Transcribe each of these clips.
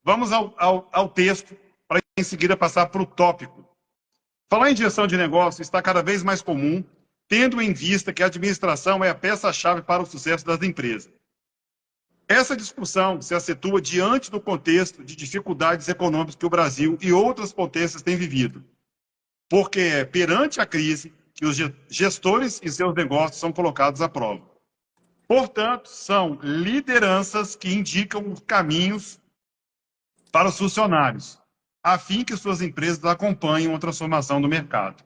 vamos ao texto, para em seguida passar para o tópico. Falar em gestão de negócio está cada vez mais comum, tendo em vista que a administração é a peça-chave para o sucesso das empresas. Essa discussão se acentua diante do contexto de dificuldades econômicas que o Brasil e outras potências têm vivido, porque é perante a crise que os gestores e seus negócios são colocados à prova. Portanto, são lideranças que indicam os caminhos para os funcionários, a fim que suas empresas acompanhem a transformação do mercado.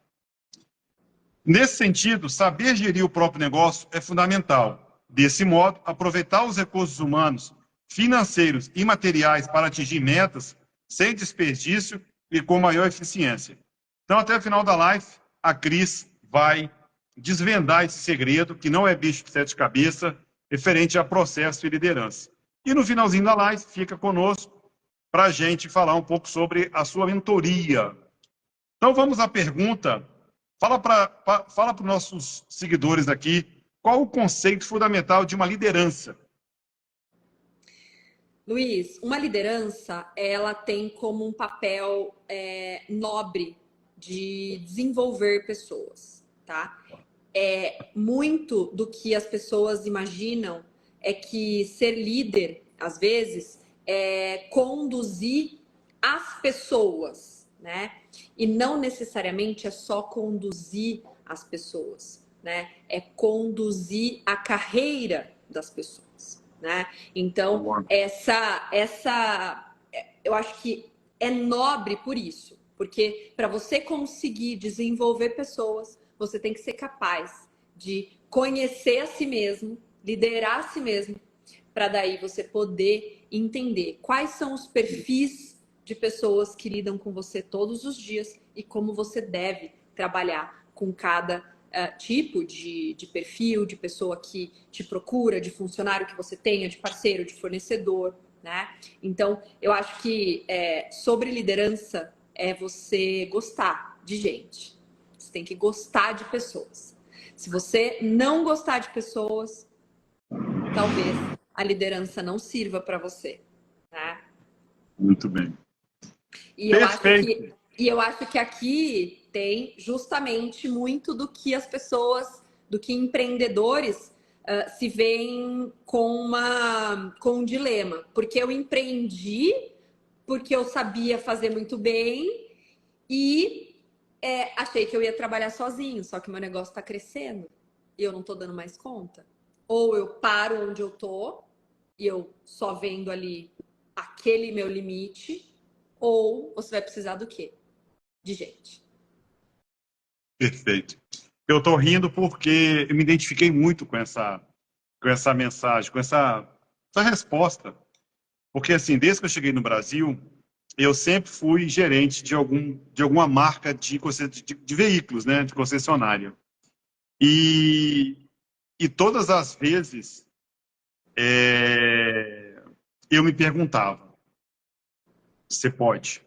Nesse sentido, saber gerir o próprio negócio é fundamental. Desse modo, aproveitar os recursos humanos, financeiros e materiais para atingir metas sem desperdício e com maior eficiência. Então, até o final da live, a Cris vai desvendar esse segredo, que não é bicho de sete cabeças, referente a processo e liderança. E no finalzinho da live, fica conosco para a gente falar um pouco sobre a sua mentoria. Então, vamos à pergunta. Fala para os nossos seguidores aqui, qual o conceito fundamental de uma liderança? Luiz, uma liderança, ela tem como um papel nobre de desenvolver pessoas, tá? Muito do que as pessoas imaginam é que ser líder, às vezes, é conduzir as pessoas, né? E não necessariamente é só conduzir as pessoas, né? É conduzir a carreira das pessoas, né? Então, eu acho que é nobre por isso, porque para você conseguir desenvolver pessoas, você tem que ser capaz de conhecer a si mesmo, liderar a si mesmo, para daí você poder entender quais são os perfis de pessoas que lidam com você todos os dias e como você deve trabalhar com cada tipo de perfil, de pessoa que te procura, de funcionário que você tenha, de parceiro, de fornecedor, né? Então, eu acho que sobre liderança é você gostar de gente. Você tem que gostar de pessoas. Se você não gostar de pessoas, talvez a liderança não sirva para você, né? Muito bem. E eu acho que aqui tem justamente muito do que as pessoas, do que empreendedores se veem com um dilema. Porque eu empreendi, porque eu sabia fazer muito bem e achei que eu ia trabalhar sozinho, só que meu negócio está crescendo e eu não estou dando mais conta. Ou eu paro onde eu tô e eu só vendo ali aquele meu limite, ou você vai precisar do quê? De gente. Perfeito. Eu estou rindo porque eu me identifiquei muito com essa mensagem, com essa resposta. Porque, assim, desde que eu cheguei no Brasil, eu sempre fui gerente de alguma marca de veículos, né, de concessionária. E todas as vezes eu me perguntava, você pode,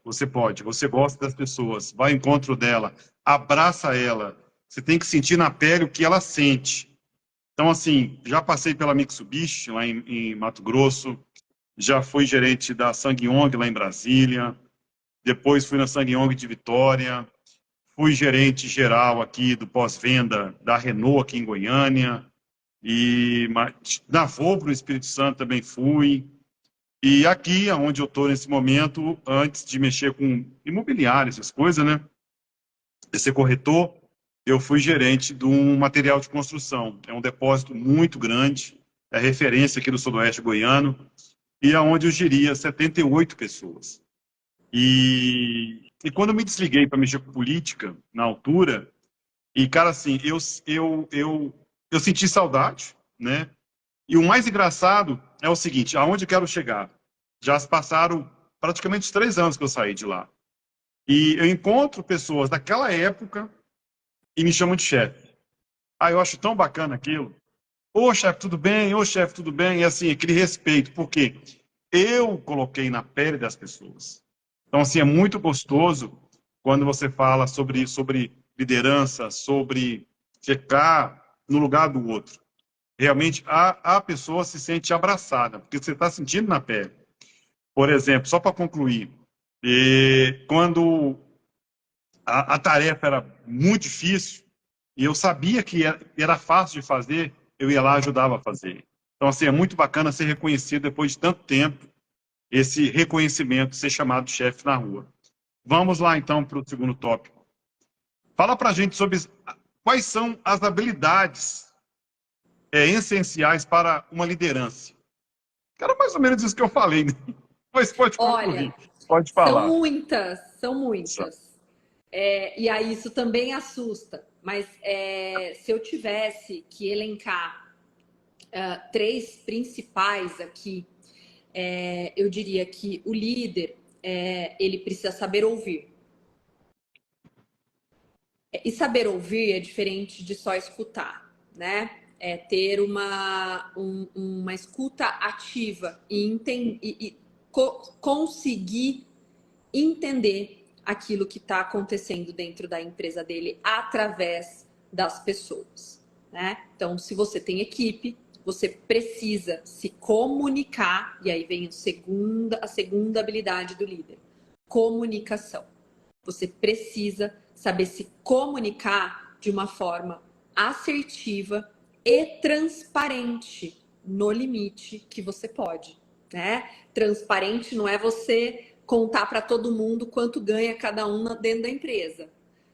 você gosta das pessoas, vai ao encontro dela, abraça ela, você tem que sentir na pele o que ela sente. Então, assim, já passei pela Mitsubishi, lá em Mato Grosso, já fui gerente da SsangYong, lá em Brasília, depois fui na SsangYong de Vitória, fui gerente geral aqui do pós-venda da Renault aqui em Goiânia, e na Volvo, no Espírito Santo, também fui. E aqui, onde eu estou nesse momento, antes de mexer com imobiliário, essas coisas, né? De ser corretor, eu fui gerente de um material de construção. É um depósito muito grande, é referência aqui do Sudoeste Goiano, e aonde eu geria 78 pessoas. E quando eu me desliguei para mexer com política, na altura, e, cara, assim, eu senti saudade, né? E o mais engraçado é o seguinte, aonde eu quero chegar? Já se passaram praticamente 3 anos que eu saí de lá. E eu encontro pessoas daquela época e me chamam de chefe. Ah, eu acho tão bacana aquilo. Ô, chefe, tudo bem? Ô, chefe, tudo bem? E assim, aquele respeito, porque eu coloquei na pele das pessoas. Então, assim, é muito gostoso quando você fala sobre liderança, sobre ficar no lugar do outro. Realmente, a pessoa se sente abraçada, porque você está sentindo na pele. Por exemplo, só para concluir, quando a tarefa era muito difícil e eu sabia que era fácil de fazer, eu ia lá e ajudava a fazer. Então, assim, é muito bacana ser reconhecido depois de tanto tempo, esse reconhecimento, ser chamado de chefe na rua. Vamos lá, então, para o segundo tópico. Fala para a gente sobre quais são as habilidades essenciais para uma liderança. Era mais ou menos isso que eu falei, né? Mas pode concluir, Olha, pode são falar. muitas, são muitas. E aí isso também assusta. Mas se eu tivesse que elencar três principais aqui, eu diria que o líder ele precisa saber ouvir. E saber ouvir é diferente de só escutar, né? É ter uma escuta ativa e conseguir entender aquilo que está acontecendo dentro da empresa dele através das pessoas, né? Então, se você tem equipe, você precisa se comunicar, e aí vem a segunda habilidade do líder, comunicação. Você precisa saber se comunicar de uma forma assertiva e transparente no limite que você pode, né? Transparente não é você contar para todo mundo quanto ganha cada um dentro da empresa.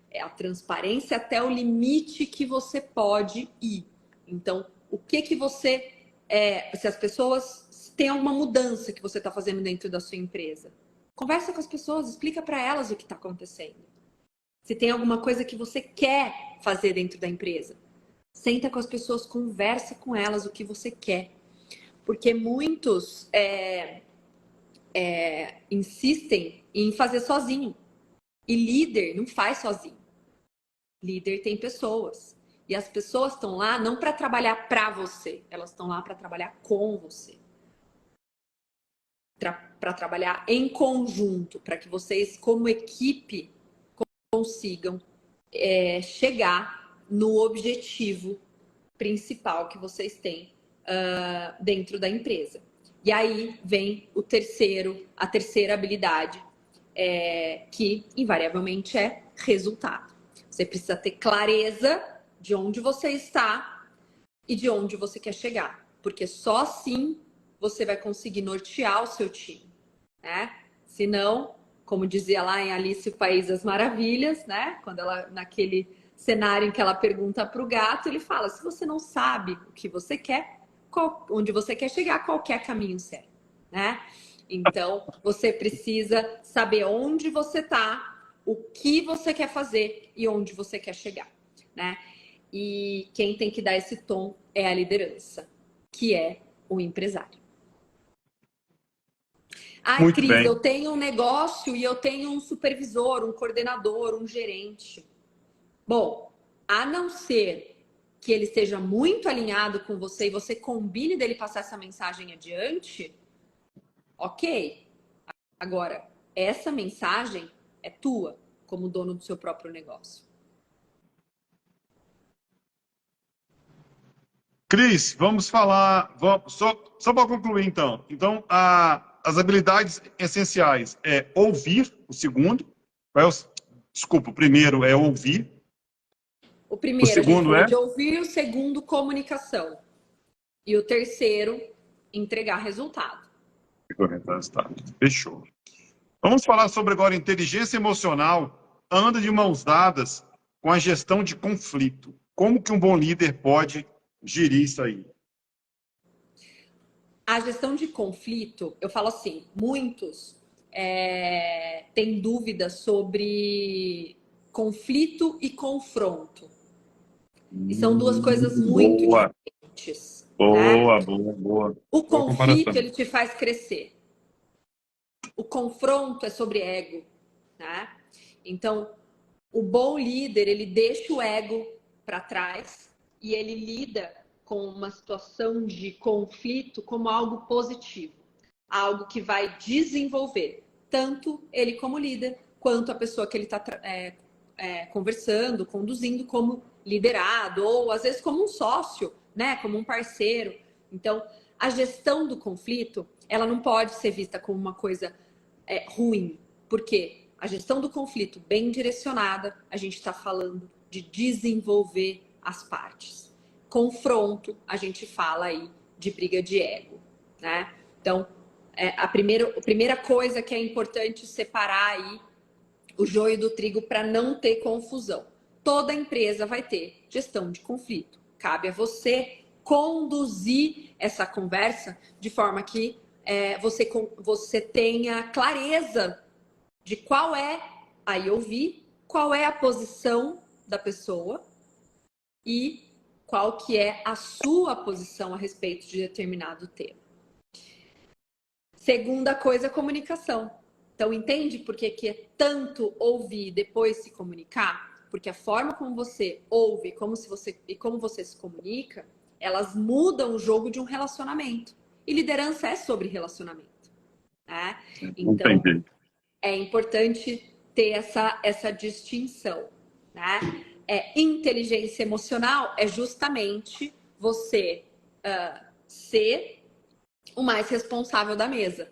É a transparência até o limite que você pode ir. Então, o que você se as pessoas se tem alguma mudança que você está fazendo dentro da sua empresa, conversa com as pessoas, explica para elas o que está acontecendo. Se tem alguma coisa que você quer fazer dentro da empresa, senta com as pessoas, conversa com elas o que você quer. Porque muitos insistem em fazer sozinho. E líder não faz sozinho. Líder tem pessoas. E as pessoas estão lá não para trabalhar para você, elas estão lá para trabalhar com você. Para trabalhar em conjunto, para que vocês, como equipe, consigam chegar no objetivo principal que vocês têm dentro da empresa. E aí vem a terceira habilidade, que invariavelmente é resultado. Você precisa ter clareza de onde você está e de onde você quer chegar, porque só assim você vai conseguir nortear o seu time, né? Senão, como dizia lá em Alice, o País das Maravilhas, né? Quando ela, naquele cenário em que ela pergunta para o gato, ele fala: se você não sabe o que você quer, onde você quer chegar, qualquer caminho serve, né? Então, você precisa saber onde você está, o que você quer fazer e onde você quer chegar, né? E quem tem que dar esse tom é a liderança, que é o empresário. Ah, Muito Cris, bem. eu tenho um negócio e eu tenho um supervisor, um coordenador, um gerente. Bom, a não ser que ele esteja muito alinhado com você e você combine dele passar essa mensagem adiante, ok. Agora, essa mensagem é tua, como dono do seu próprio negócio. Cris, vamos falar, só para concluir, então. Então, as habilidades essenciais é ouvir, o segundo. Desculpa, o primeiro é ouvir. O O primeiro, a gente segundo falou é? de ouvir, o segundo, comunicação. E o terceiro, entregar resultado. Fechou. Vamos falar sobre agora inteligência emocional. Anda de mãos dadas com a gestão de conflito. Como que um bom líder pode gerir isso aí? A gestão de conflito, eu falo assim, muitos têm dúvidas sobre conflito e confronto. E são duas coisas muito Boa, diferentes, né? boa, boa, boa. O Boa conflito, comparação. ele te faz crescer. O confronto é sobre ego, né? Então, o bom líder, ele deixa o ego para trás e ele lida com uma situação de conflito como algo positivo, algo que vai desenvolver tanto ele como líder, quanto a pessoa que ele está conversando, conduzindo como liderado, ou às vezes como um sócio, né? Como um parceiro. Então, a gestão do conflito, ela não pode ser vista como uma coisa ruim. Por quê? A gestão do conflito bem direcionada, a gente está falando de desenvolver as partes. Confronto, a gente fala aí de briga de ego, né? Então, a primeira coisa que é importante separar aí o joio do trigo para não ter confusão. Toda empresa vai ter gestão de conflito. Cabe a você conduzir essa conversa de forma que você tenha clareza de qual é, aí ouvir, qual é a posição da pessoa e qual que é a sua posição a respeito de determinado tema. Segunda coisa, comunicação. Então, entende por que é tanto ouvir e depois se comunicar? Porque a forma como você ouve e como você se comunica, elas mudam o jogo de um relacionamento. E liderança é sobre relacionamento, né? Então, é importante ter essa distinção, né? Inteligência emocional é justamente você ser o mais responsável da mesa,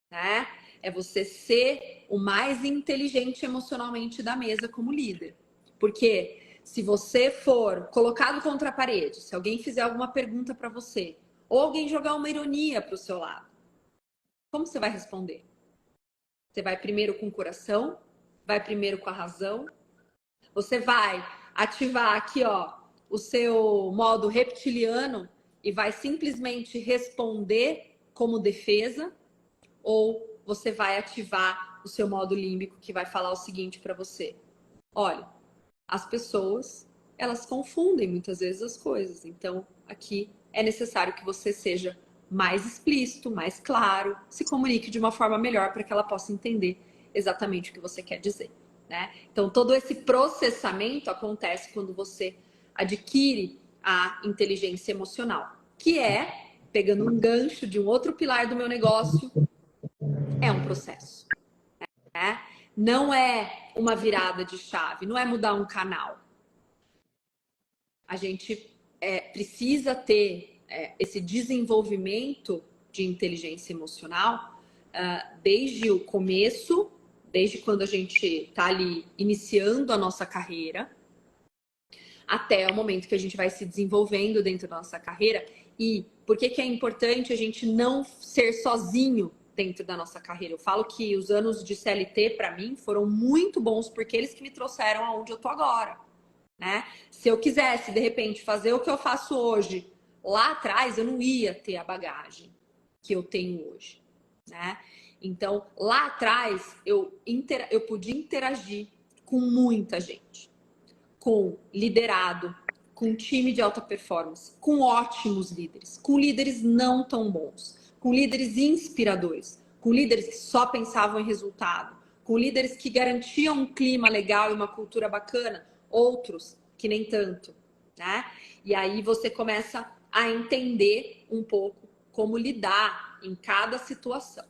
né? É você ser o mais inteligente emocionalmente da mesa como líder. Porque se você for colocado contra a parede, se alguém fizer alguma pergunta para você, ou alguém jogar uma ironia para o seu lado, como você vai responder? Você vai primeiro com o coração? Vai primeiro com a razão? Você vai ativar aqui, ó, o seu modo reptiliano e vai simplesmente responder como defesa? Ou você vai ativar o seu modo límbico que vai falar o seguinte para você: olha, as pessoas, elas confundem muitas vezes as coisas. Então, aqui é necessário que você seja mais explícito, mais claro, se comunique de uma forma melhor para que ela possa entender exatamente o que você quer dizer, né? Então, todo esse processamento acontece quando você adquire a inteligência emocional, que é, pegando um gancho de um outro pilar do meu negócio, é um processo, né? Não é uma virada de chave, não é mudar um canal. A gente precisa ter esse desenvolvimento de inteligência emocional desde o começo, desde quando a gente está ali iniciando a nossa carreira, até o momento que a gente vai se desenvolvendo dentro da nossa carreira. E por que é importante a gente não ser sozinho dentro da nossa carreira? Eu falo que os anos de CLT, para mim, foram muito bons, porque eles que me trouxeram aonde eu tô agora, né? Se eu quisesse, de repente, fazer o que eu faço hoje, lá atrás, eu não ia ter a bagagem que eu tenho hoje, né? Então, lá atrás, eu podia interagir com muita gente, com liderado, com time de alta performance, com ótimos líderes, com líderes não tão bons, com líderes inspiradores, com líderes que só pensavam em resultado, com líderes que garantiam um clima legal e uma cultura bacana, outros que nem tanto, né? E aí você começa a entender um pouco como lidar em cada situação.